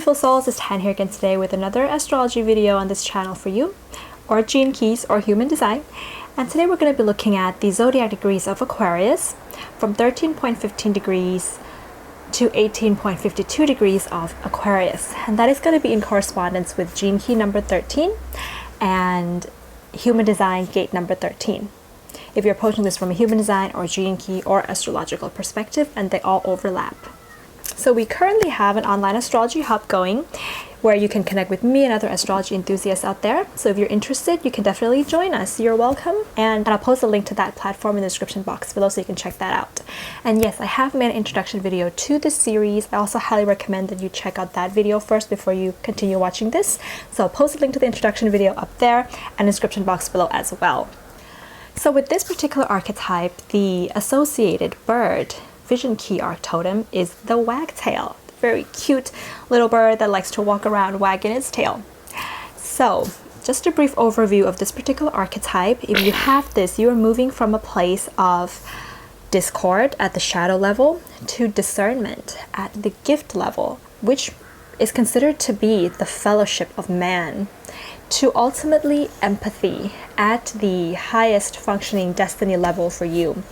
beautiful souls, it's Tan here again today with another astrology video on this channel for you, or Gene Keys or Human Design. And today we're going to be looking at the Zodiac Degrees of Aquarius from 13.15 degrees to 18.52 degrees of Aquarius. And that is going to be in correspondence with Gene Key number 13 and Human Design Gate number 13. If you're approaching this from a Human Design or Gene Key or astrological perspective, and they all overlap. So we currently have an online astrology hub going where you can connect with me and other astrology enthusiasts out there. So if you're interested, you can definitely join us. You're welcome. And I'll post a link to that platform in the description box below so you can check that out. And yes, I have made an introduction video to this series. I also highly recommend that you check out that video first before you continue watching this. So I'll post a link to the introduction video up there and the description box below as well. So with this particular archetype, the associated bird vision key arc totem is the wagtail. Very cute little bird that likes to walk around wagging its tail. So just a brief overview of this particular archetype. If you have this, you are moving from a place of discord at the shadow level to discernment at the gift level, which is considered to be the fellowship of man, to ultimately empathy at the highest functioning destiny level for you,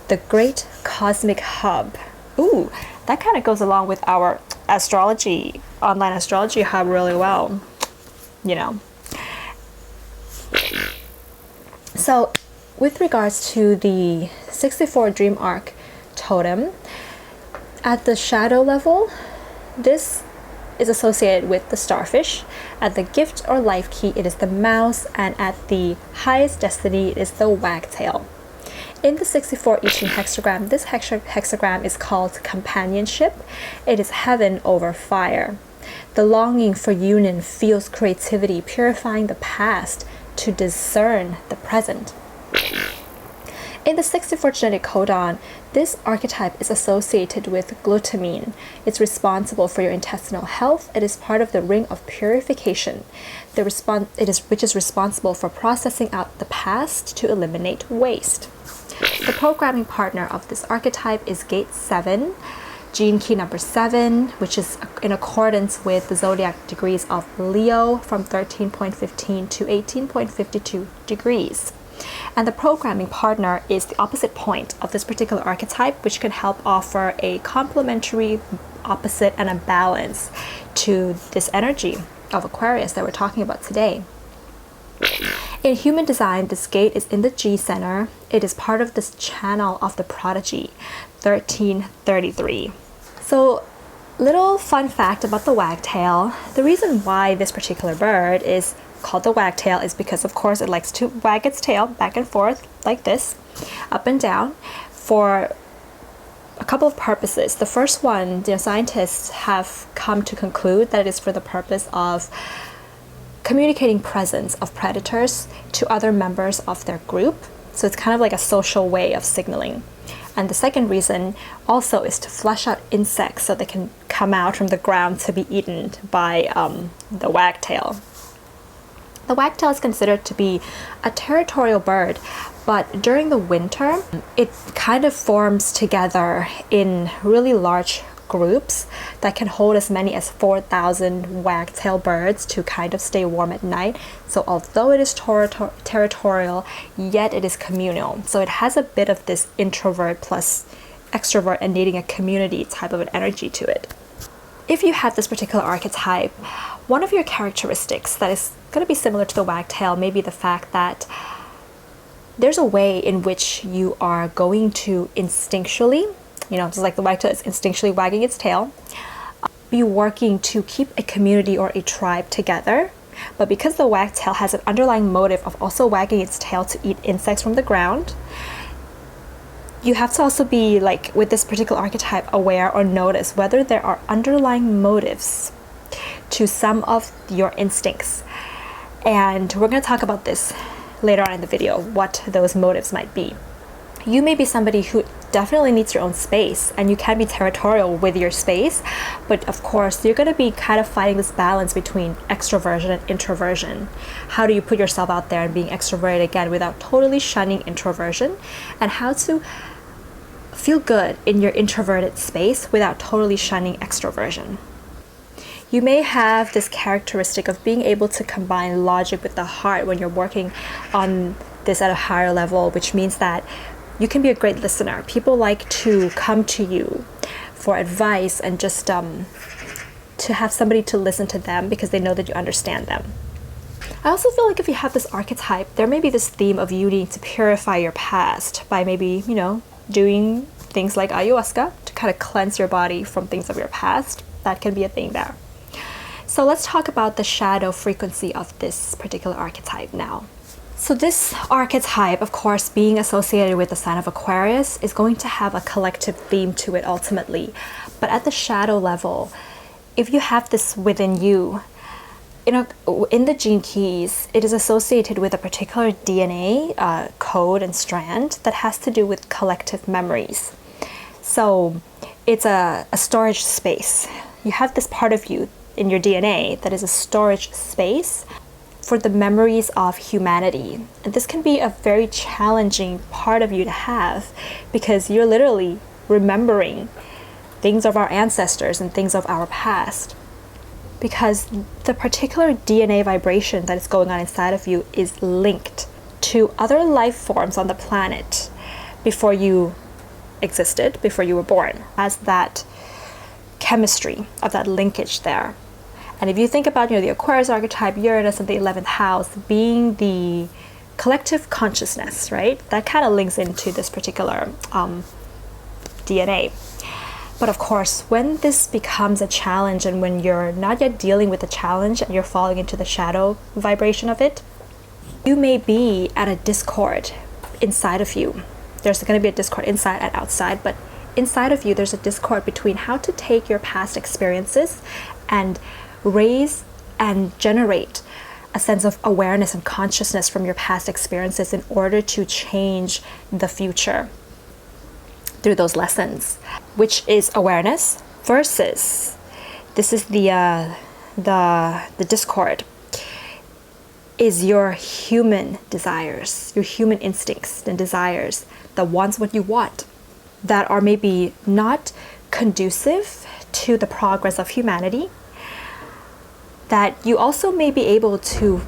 the great cosmic hub. Ooh, that kind of goes along with our astrology, online astrology hub really well, you know. So with regards to the 64 dream arc totem, at the shadow level, this is associated with the starfish. At the gift or life key, it is the mouse, and at the highest destiny, it is the wagtail. In the 64 I-Ching hexagram, this hexagram is called companionship. It is heaven over fire. The longing for union fuels creativity, purifying the past to discern the present. In the 64 genetic codon, this archetype is associated with glutamine. It's responsible for your intestinal health. It is part of the ring of purification, which is responsible for processing out the past to eliminate waste. The programming partner of this archetype is Gate 7, Gene Key number 7, which is in accordance with the Zodiac Degrees of Leo from 13.15 to 18.52 degrees. And the programming partner is the opposite point of this particular archetype, which can help offer a complementary opposite and a balance to this energy of Aquarius that we're talking about today. In Human Design, this gate is in the G center. It is part of this channel of the prodigy, 1333. So, little fun fact about the wagtail. The reason why this particular bird is called the wagtail is because, of course, it likes to wag its tail back and forth like this, up and down, for a couple of purposes. The first one, scientists have come to conclude that it is for the purpose of communicating presence of predators to other members of their group. So it's kind of like a social way of signaling. And the second reason also is to flush out insects so they can come out from the ground to be eaten by the wagtail. The wagtail is considered to be a territorial bird, but during the winter, it kind of forms together in really large groups that can hold as many as 4,000 wagtail birds to kind of stay warm at night. So although it is territorial, yet it is communal. So it has a bit of this introvert plus extrovert and needing a community type of an energy to it. If you have this particular archetype, one of your characteristics that is going to be similar to the wagtail may be the fact that there's a way in which you are going to instinctually, just like the wagtail is instinctually wagging its tail, be working to keep a community or a tribe together. But because the wagtail has an underlying motive of also wagging its tail to eat insects from the ground, you have to also be, like with this particular archetype, aware or notice whether there are underlying motives to some of your instincts. And we're going to talk about this later on in the video, what those motives might be. You may be somebody who definitely needs your own space, and you can be territorial with your space, but of course you're going to be kind of fighting this balance between extroversion and introversion. How do you put yourself out there and being extroverted again without totally shunning introversion, and how to feel good in your introverted space without totally shunning extroversion. you may have this characteristic of being able to combine logic with the heart when you're working on this at a higher level, which means that you can be a great listener. People like to come to you for advice and just to have somebody to listen to them because they know that you understand them. I also feel like if you have this archetype, there may be this theme of you needing to purify your past by maybe, doing things like ayahuasca to kind of cleanse your body from things of your past. That can be a thing there. So let's talk about the shadow frequency of this particular archetype now. So this archetype, of course, being associated with the sign of Aquarius, is going to have a collective theme to it ultimately. But at the shadow level, if you have this within you, in the gene keys, it is associated with a particular DNA code and strand that has to do with collective memories. So it's a storage space. You have this part of you in your DNA that is a storage space for the memories of humanity. And this can be a very challenging part of you to have because you're literally remembering things of our ancestors and things of our past. Because the particular DNA vibration that is going on inside of you is linked to other life forms on the planet before you existed, before you were born, as that chemistry of that linkage there. And if you think about, the Aquarius archetype, Uranus in the 11th house being the collective consciousness, right? That kind of links into this particular DNA. But of course, when this becomes a challenge and when you're not yet dealing with the challenge and you're falling into the shadow vibration of it, you may be at a discord inside of you. There's going to be a discord inside and outside, but inside of you, there's a discord between how to take your past experiences and raise and generate a sense of awareness and consciousness from your past experiences in order to change the future through those lessons, which is awareness versus, this is the discord, is your human desires, your human instincts and desires, the wants what you want, that are maybe not conducive to the progress of humanity, that you also may be able to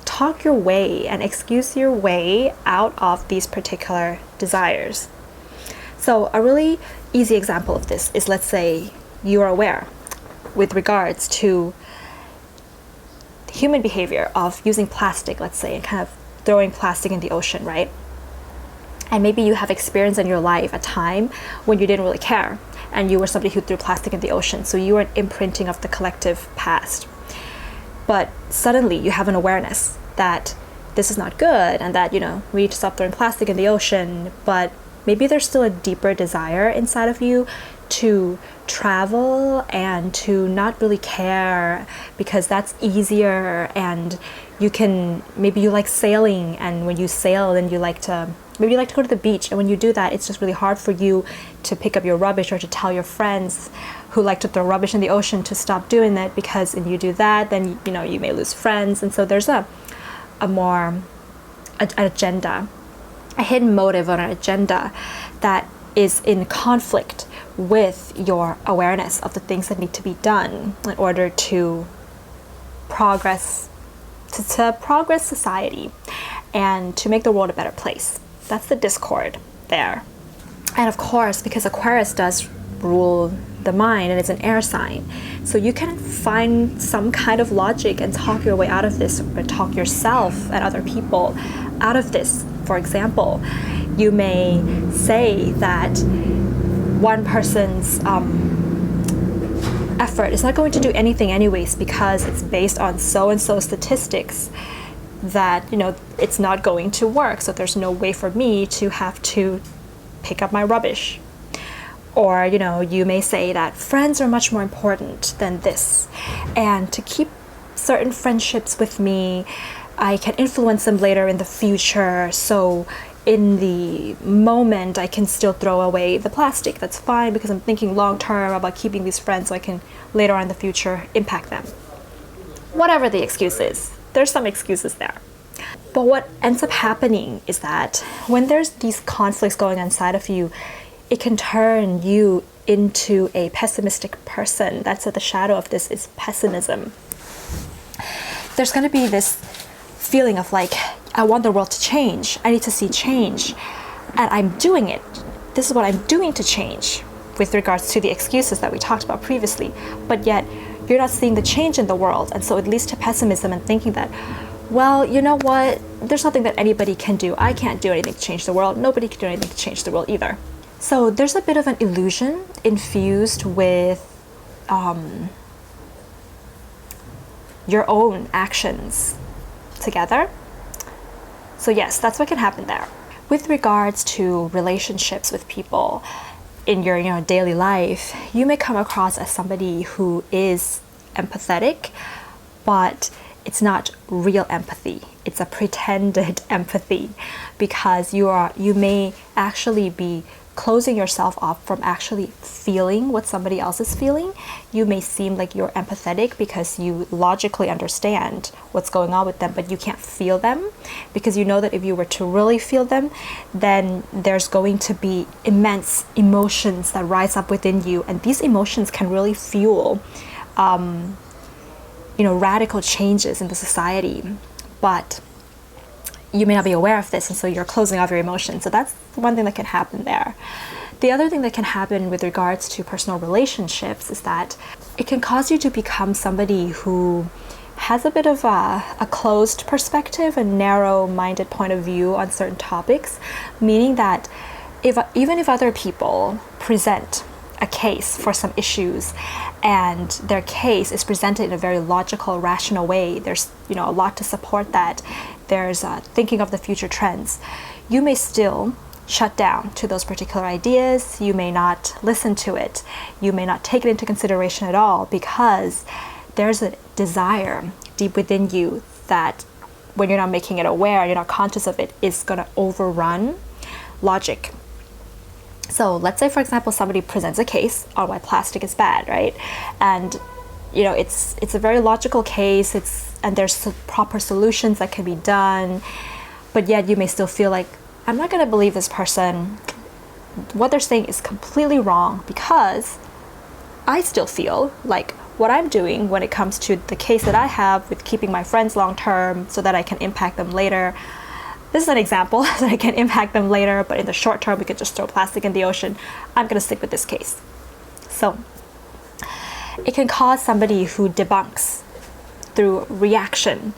talk your way and excuse your way out of these particular desires. So a really easy example of this is, let's say you are aware with regards to human behavior of using plastic, let's say, and kind of throwing plastic in the ocean, right? And maybe you have experienced in your life a time when you didn't really care and you were somebody who threw plastic in the ocean. So you were an imprinting of the collective past. But suddenly you have an awareness that this is not good and that, we need to stop throwing plastic in the ocean. But maybe there's still a deeper desire inside of you to travel and to not really care because that's easier, and maybe you like sailing, and when you sail then maybe you like to go to the beach, and when you do that it's just really hard for you to pick up your rubbish or to tell your friends who like to throw rubbish in the ocean to stop doing that, because if you do that then you may lose friends. And so there's an agenda, a hidden motive or an agenda that is in conflict with your awareness of the things that need to be done in order to progress society and to make the world a better place. That's the discord there. And of course, because Aquarius does rule the mind and it's an air sign, so you can find some kind of logic and talk your way out of this, or talk yourself and other people out of this. For example, you may say that one person's effort is not going to do anything anyways because it's based on so-and-so statistics that, it's not going to work. So there's no way for me to have to pick up my rubbish. Or, you may say that friends are much more important than this. And to keep certain friendships with me, I can influence them later in the future. So in the moment, I can still throw away the plastic. That's fine because I'm thinking long term about keeping these friends so I can later on in the future impact them. Whatever the excuse is, there's some excuses there. But what ends up happening is that when there's these conflicts going on inside of you, it can turn you into a pessimistic person. That's at the shadow of this is pessimism. There's going to be this feeling of like, I want the world to change. I need to see change. And I'm doing it. This is what I'm doing to change, with regards to the excuses that we talked about previously. But yet, you're not seeing the change in the world. And so it leads to pessimism and thinking that, well, you know what? There's nothing that anybody can do. I can't do anything to change the world. Nobody can do anything to change the world either. So there's a bit of an illusion infused with your own actions together. So yes, that's what can happen there. With regards to relationships with people in your daily life, you may come across as somebody who is empathetic, but it's not real empathy. It's a pretended empathy, because you may actually be closing yourself off from actually feeling what somebody else is feeling. You may seem like you're empathetic because you logically understand what's going on with them, but you can't feel them, because you know that if you were to really feel them, then there's going to be immense emotions that rise up within you, and these emotions can really fuel radical changes in the society. But you may not be aware of this, and so you're closing off your emotions. So that's one thing that can happen there. The other thing that can happen with regards to personal relationships is that it can cause you to become somebody who has a bit of a closed perspective, a narrow-minded point of view on certain topics, meaning that even if other people present a case for some issues and their case is presented in a very logical, rational way, there's a lot to support that, there's thinking of the future trends, you may still shut down to those particular ideas. You may not listen to it. You may not take it into consideration at all, because there's a desire deep within you that, when you're not making it aware, you're not conscious of it, is going to overrun logic. So let's say, for example, somebody presents a case on why plastic is bad, right? And it's a very logical case, and there's proper solutions that can be done, but yet you may still feel like, I'm not going to believe this person. What they're saying is completely wrong, because I still feel like what I'm doing when it comes to the case that I have with keeping my friends long term so that I can impact them later. This is an example that I can impact them later, but in the short term, we could just throw plastic in the ocean. I'm going to stick with this case. So it can cause somebody who debunks through reaction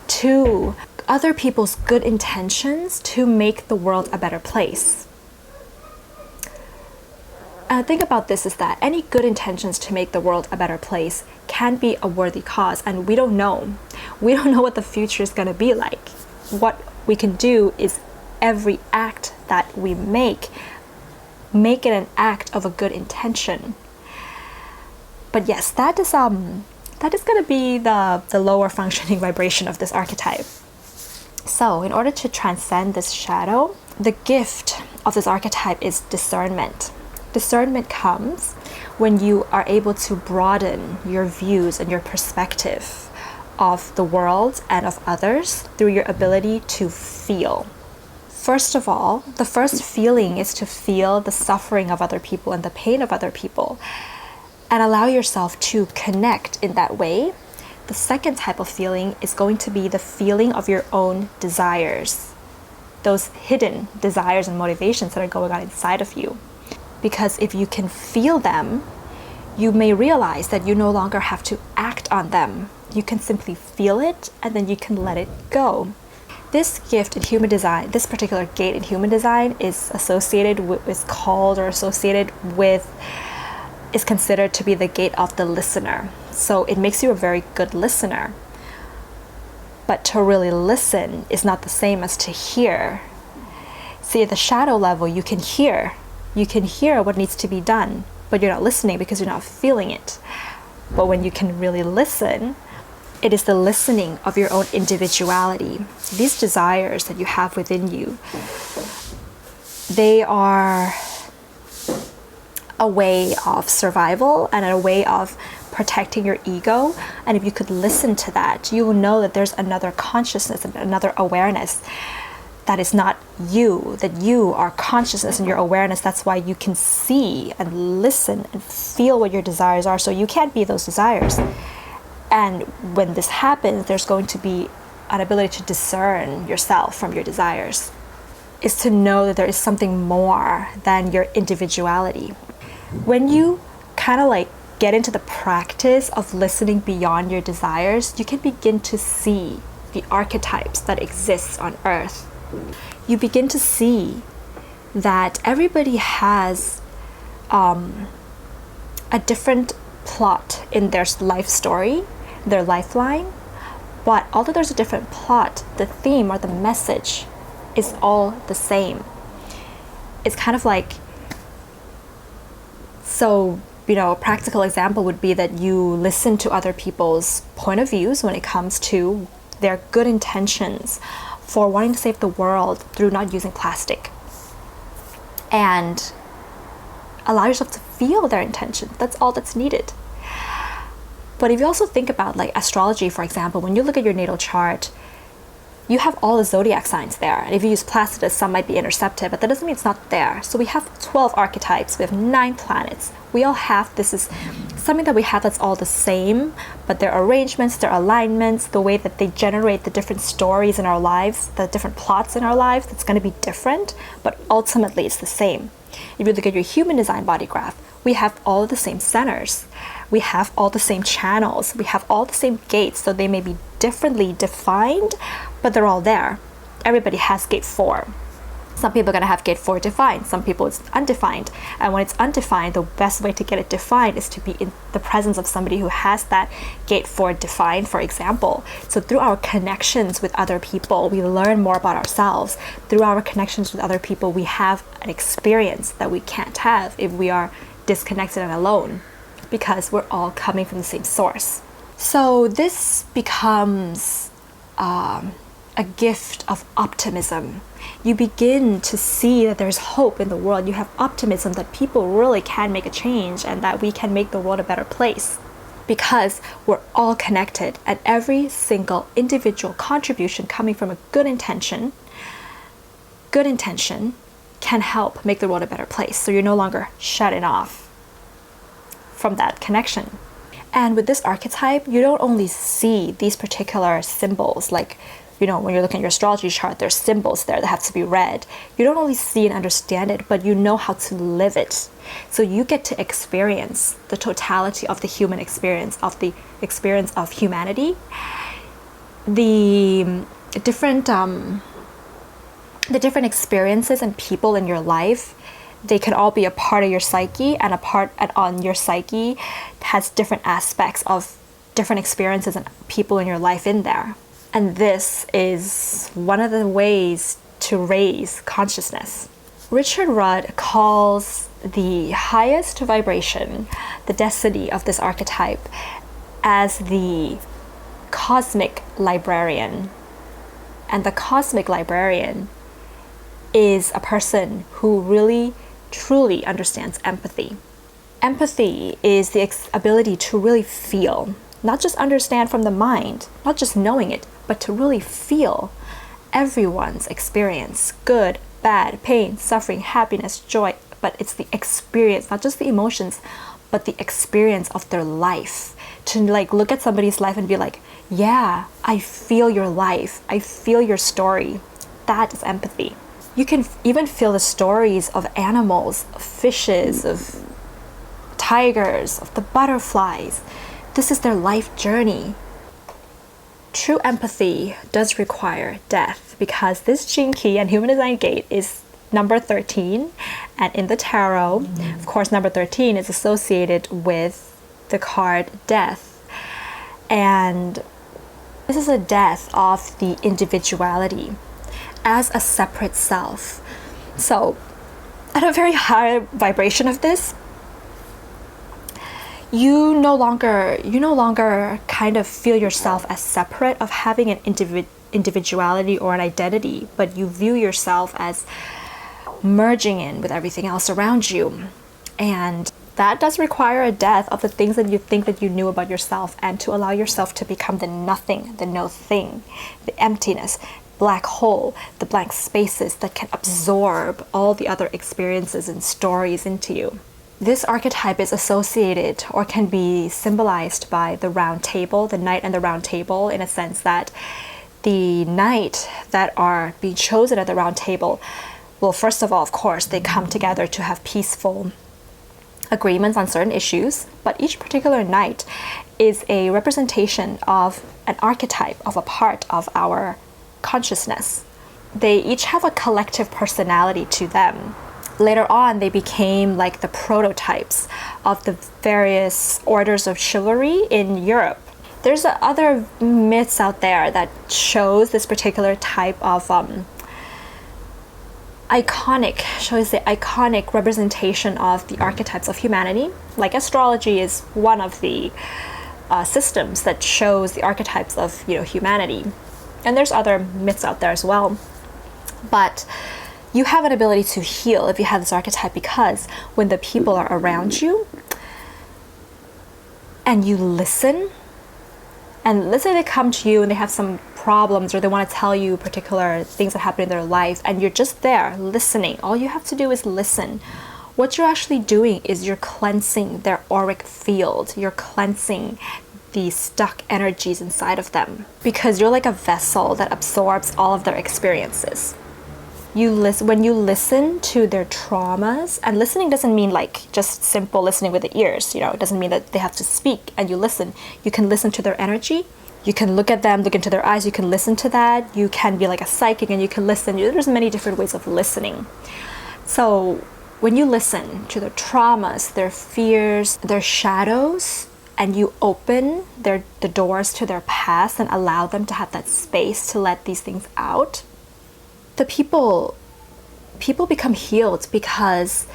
to other people's good intentions to make the world a better place. Think about this, is that any good intentions to make the world a better place can be a worthy cause, and we don't know. We don't know what the future is going to be like. What we can do is every act that we make it an act of a good intention. But yes, that is going to be the lower functioning vibration of this archetype. So in order to transcend this shadow, the gift of this archetype is discernment. Discernment comes when you are able to broaden your views and your perspective of the world and of others through your ability to feel. First of all, the first feeling is to feel the suffering of other people and the pain of other people, and allow yourself to connect in that way. The second type of feeling is going to be the feeling of your own desires, those hidden desires and motivations that are going on inside of you. Because if you can feel them, you may realize that you no longer have to act on them. You can simply feel it, and then you can let it go. This gift in human design, this particular gate in human design, is considered to be the gate of the listener. So it makes you a very good listener. But to really listen is not the same as to hear. See, at the shadow level, you can hear what needs to be done, but you're not listening because you're not feeling it. But when you can really listen, it is the listening of your own individuality. These desires that you have within you, they are a way of survival and a way of protecting your ego. And if you could listen to that, you will know that there's another consciousness and another awareness that is not you, that you are consciousness and your awareness. That's why you can see and listen and feel what your desires are, so you can't be those desires. And when this happens, there's going to be an ability to discern yourself from your desires, is to know that there is something more than your individuality. When you kind of like get into the practice of listening beyond your desires, you can begin to see the archetypes that exist on earth. You begin to see that everybody has a different plot in their life story, their lifeline, but although there's a different plot, the theme or the message is all the same. It's kind of like, so, you know, a practical example would be that you listen to other people's point of views when it comes to their good intentions for wanting to save the world through not using plastic, and allow yourself to feel their intention. That's all that's needed. But if you also think about like astrology, for example, when you look at your natal chart, you have all the zodiac signs there. And if you use Placidus, some might be intercepted, but that doesn't mean it's not there. So we have 12 archetypes, we have 9 planets. We all have, this is something that we have that's all the same, but their arrangements, their alignments, the way that they generate the different stories in our lives, the different plots in our lives, it's going to be different, but ultimately it's the same. If you look at your human design body graph, we have all the same centers. We have all the same channels. We have all the same gates, so they may be differently defined, but they're all there. Everybody has gate 4. Some people are going to have gate 4 defined. Some people it's undefined. And when it's undefined, the best way to get it defined is to be in the presence of somebody who has that gate 4 defined, for example. So through our connections with other people, we learn more about ourselves. Through our connections with other people, we have an experience that we can't have if we are disconnected and alone, because we're all coming from the same source. So this becomes a gift of optimism. You begin to see that there's hope in the world. You have optimism that people really can make a change and that we can make the world a better place, because we're all connected, and every single individual contribution coming from a good intention can help make the world a better place. So you're no longer shutting off from that connection. And with this archetype, you don't only see these particular symbols, like, you know, when you're looking at your astrology chart, there's symbols there that have to be read. You don't only see and understand it, but you know how to live it. So you get to experience the totality of the human experience, of the experience of humanity, the different experiences and people in your life. They can all be a part of your psyche, and on your psyche has different aspects of different experiences and people in your life in there. And this is one of the ways to raise consciousness. Richard Rudd calls the highest vibration, the destiny of this archetype, as the cosmic librarian. And the cosmic librarian is a person who really truly understands empathy. Empathy is the ability to really feel, not just understand from the mind, not just knowing it, but to really feel everyone's experience, good, bad, pain, suffering, happiness, joy. But it's the experience, not just the emotions, but the experience of their life. To like look at somebody's life and be like, yeah, I feel your life, I feel your story. That is empathy. You can even feel the stories of animals, of fishes, of tigers, of the butterflies. This is their life journey. True empathy does require death, because this gene key and human design gate is number 13, and in the tarot, of course, number 13 is associated with the card death. And this is a death of the individuality as a separate self. So at a very high vibration of this, you no longer kind of feel yourself as separate of having an individuality or an identity, but you view yourself as merging in with everything else around you. And that does require a death of the things that you think that you knew about yourself, and to allow yourself to become the nothing, the no thing, the emptiness. black hole, the blank spaces that can absorb all the other experiences and stories into you. This archetype is associated or can be symbolized by the round table, the knight and the round table, in a sense that the knight that are being chosen at the round table, well, first of all, of course, they come together to have peaceful agreements on certain issues, but each particular knight is a representation of an archetype, of a part of our consciousness. They each have a collective personality to them. Later on, they became like the prototypes of the various orders of chivalry in Europe. There's other myths out there that shows this particular type of iconic representation of the archetypes of humanity. Like astrology is one of the systems that shows the archetypes of humanity. And there's other myths out there as well. But you have an ability to heal if you have this archetype, because when the people are around you and you listen, and let's say they come to you and they have some problems or they want to tell you particular things that happen in their life, and you're just there listening. All you have to do is listen. What you're actually doing is you're cleansing their auric field. You're cleansing the stuck energies inside of them, because you're like a vessel that absorbs all of their experiences. When you listen to their traumas, and listening doesn't mean like just simple listening with the ears, it doesn't mean that they have to speak and you listen. You can listen to their energy. You can look at them, look into their eyes, you can listen to that. You can be like a psychic and you can listen. There's many different ways of listening. So when you listen to their traumas, their fears, their shadows, and you open the doors to their past and allow them to have that space to let these things out, the people become healed, because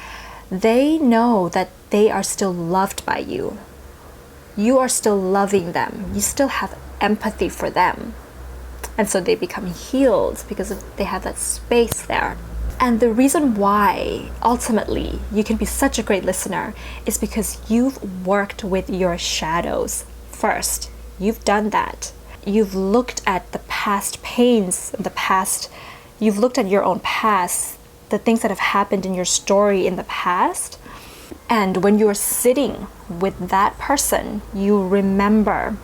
they know that they are still loved by you. You are still loving them. You still have empathy for them. And so they become healed because they have that space there. And the reason why ultimately you can be such a great listener is because you've worked with your shadows first. You've done that. You've looked at the past pains, you've looked at your own past, the things that have happened in your story in the past. And when you're sitting with that person, you remember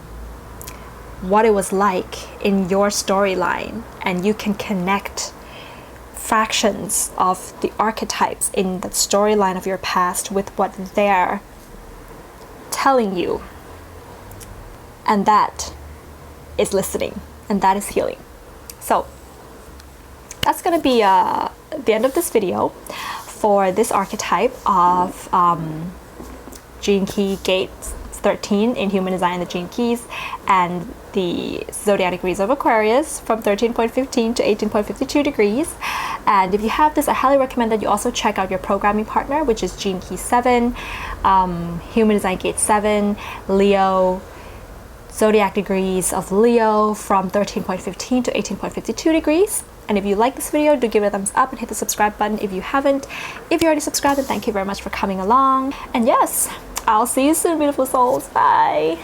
what it was like in your storyline, and you can connect fractions of the archetypes in the storyline of your past with what they're telling you. And that is listening, and that is healing. So that's going to be the end of this video for this archetype of Gene Key Gate 13 in Human Design, the Gene Keys, and the Zodiac Degrees of Aquarius from 13.15 to 18.52 degrees. And if you have this, I highly recommend that you also check out your programming partner, which is Gene Key 7, Human Design Gate 7, Leo, Zodiac Degrees of Leo from 13.15 to 18.52 degrees. And if you like this video, do give it a thumbs up and hit the subscribe button if you haven't. If you already subscribed, then thank you very much for coming along. And yes, I'll see you soon, beautiful souls. Bye.